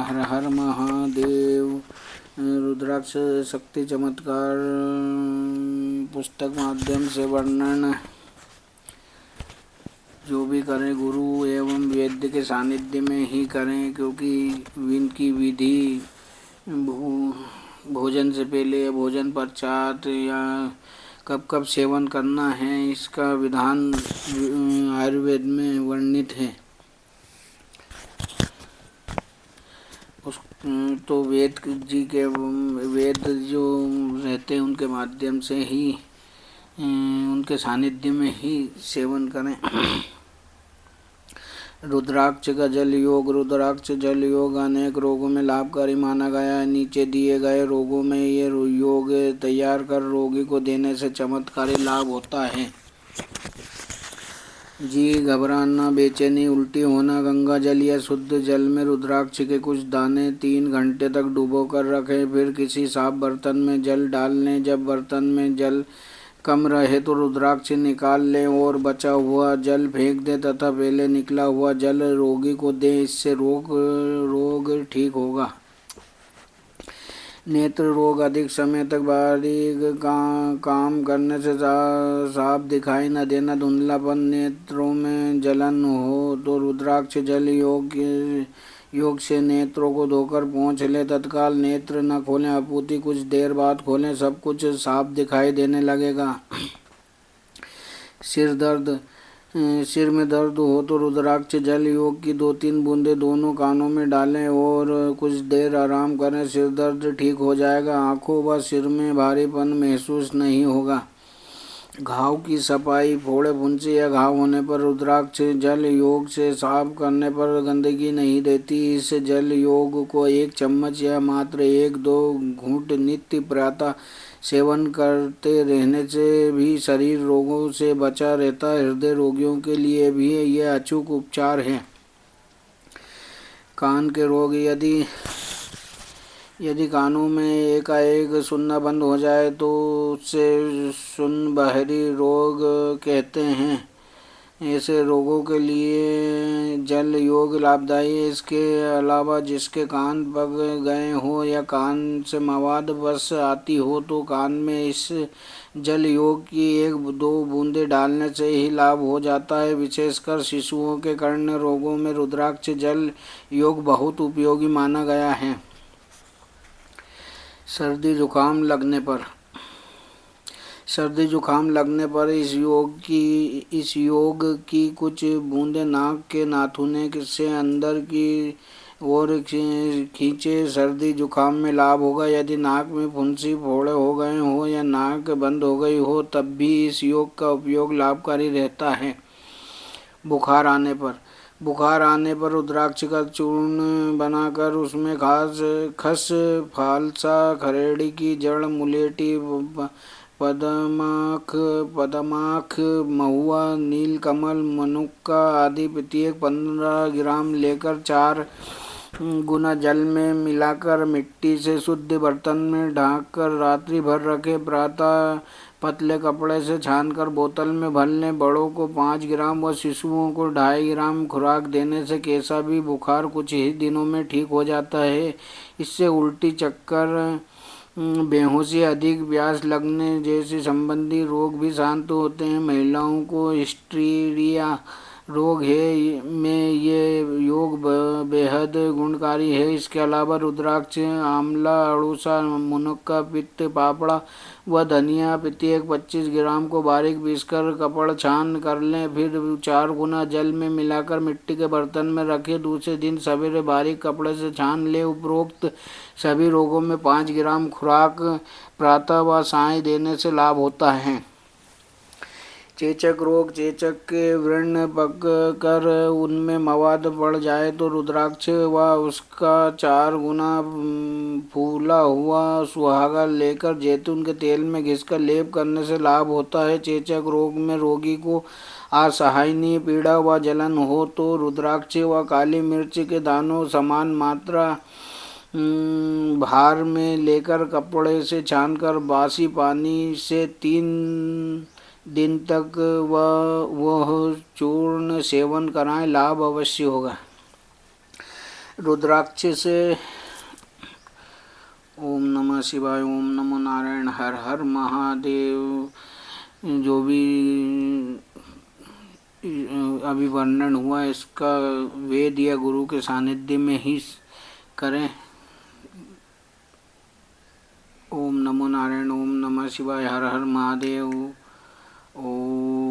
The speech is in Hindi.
हर हर महादेव। रुद्राक्ष शक्ति चमत्कार पुस्तक माध्यम से वर्णन। जो भी करें गुरु एवं वैद्य के सानिध्य में ही करें, क्योंकि इनकी विधि भोजन से पहले या भोजन पश्चात या कब कब सेवन करना है, इसका विधान आयुर्वेद में वर्णित है। उस तो वेद जी के वेद जो रहते हैं उनके माध्यम से ही, उनके सानिध्य में ही सेवन करें। रुद्राक्ष का जल योग। रुद्राक्ष जल योग अनेक रोगों में लाभकारी माना गया है। नीचे दिए गए रोगों में ये योग तैयार कर रोगी को देने से चमत्कारी लाभ होता है। जी घबराना, बेचैनी, उल्टी होना। गंगा जल या शुद्ध जल में रुद्राक्ष के कुछ दाने 3 घंटे तक डुबो कर रखें, फिर किसी साफ बर्तन में जल डाल लें। जब बर्तन में जल कम रहे तो रुद्राक्ष निकाल लें और बचा हुआ जल फेंक दें तथा पहले निकला हुआ जल रोगी को दें। इससे रोग ठीक होगा। नेत्र रोग। अधिक समय तक बारीक काम करने से साफ दिखाई न देना, धुंधलापन, नेत्रों में जलन हो तो रुद्राक्ष जल योग से नेत्रों को धोकर पोंछ लें। तत्काल नेत्र न खोलें, अपूर्ति कुछ देर बाद खोलें, सब कुछ साफ दिखाई देने लगेगा। सिर दर्द। सिर में दर्द हो तो रुद्राक्ष जल योग की 2-3 बूंदें दोनों कानों में डालें और कुछ देर आराम करें, सिर दर्द ठीक हो जाएगा। आँखों व सिर में भारीपन महसूस नहीं होगा। घाव की सफाई। फोड़े, फुंसी या घाव होने पर रुद्राक्ष जल योग से साफ करने पर गंदगी नहीं रहती। इस जल योग को 1 चम्मच या मात्र 1-2 घूंट नित्य प्रातः सेवन करते रहने से भी शरीर रोगों से बचा रहता है। हृदय रोगियों के लिए भी यह अचूक उपचार है। कान के रोग। यदि कानों में एकाएक सुनना बंद हो जाए तो उसे सुन बहरी रोग कहते हैं। ऐसे रोगों के लिए जल योग लाभदायी है। इसके अलावा जिसके कान पक गए हो या कान से मवाद बस आती हो तो कान में इस जल योग की 1-2 बूंदें डालने से ही लाभ हो जाता है। विशेषकर शिशुओं के कर्ण रोगों में रुद्राक्ष जल योग बहुत उपयोगी माना गया है। सर्दी जुकाम लगने पर। सर्दी जुकाम लगने पर इस योग की कुछ बूंदें नाक के नाखूने से अंदर की ओर खींचे, सर्दी जुकाम में लाभ होगा। यदि नाक में फुंसी, फोड़े हो गए हो या नाक बंद हो गई हो तब भी इस योग का उपयोग लाभकारी रहता है। बुखार आने पर रुद्राक्ष का चूर्ण बनाकर उसमें खस, फालसा, खरेड़ी की जड़, मुलेठी, पदमाख, महुआ, नीलकमल, मनुक्का आदि प्रत्येक 15 ग्राम लेकर 4 गुना जल में मिलाकर मिट्टी से शुद्ध बर्तन में ढाँककर रात्रि भर रखें। प्रातः पतले कपड़े से छानकर बोतल में भर लें। बड़ों को 5 ग्राम व शिशुओं को 2.5 ग्राम खुराक देने से कैसा भी बुखार कुछ ही दिनों में ठीक हो जाता है। इससे उल्टी, चक्कर, बेहोशी, अधिक प्यास लगने जैसे संबंधी रोग भी शांत होते हैं। महिलाओं को हिस्टीरिया रोग है में ये योग बेहद गुणकारी है। इसके अलावा रुद्राक्ष, आंवला, अड़ूसा, मुनक्का, पित्त, पापड़ा व धनिया प्रत्येक 25 ग्राम को बारीक पीसकर कपड़ छान कर लें, फिर 4 गुना जल में मिलाकर मिट्टी के बर्तन में रखें। दूसरे दिन सवेरे बारीक कपड़े से छान लें। उपरोक्त सभी रोगों में 5 ग्राम खुराक प्रातः व सायं देने से लाभ होता है। चेचक रोग। चेचक के व्रण पक कर उनमें मवाद बढ़ जाए तो रुद्राक्ष व उसका 4 गुना फूला हुआ सुहागा लेकर जैतून के तेल में घिसकर लेप करने से लाभ होता है। चेचक रोग में रोगी को असहनीय पीड़ा व जलन हो तो रुद्राक्ष व काली मिर्च के दानों समान मात्रा भार में लेकर कपड़े से छानकर बासी पानी से 3 दिन तक वह चूर्ण सेवन कराएं, लाभ अवश्य होगा। रुद्राक्ष से ओम नमः शिवाय, ओम नमो नारायण, हर हर महादेव, जो भी अभी वर्णन हुआ इसका वेद या गुरु के सानिध्य में ही करें। ओम नमो नारायण, ओम नमः शिवाय, हर हर महादेव। ओम।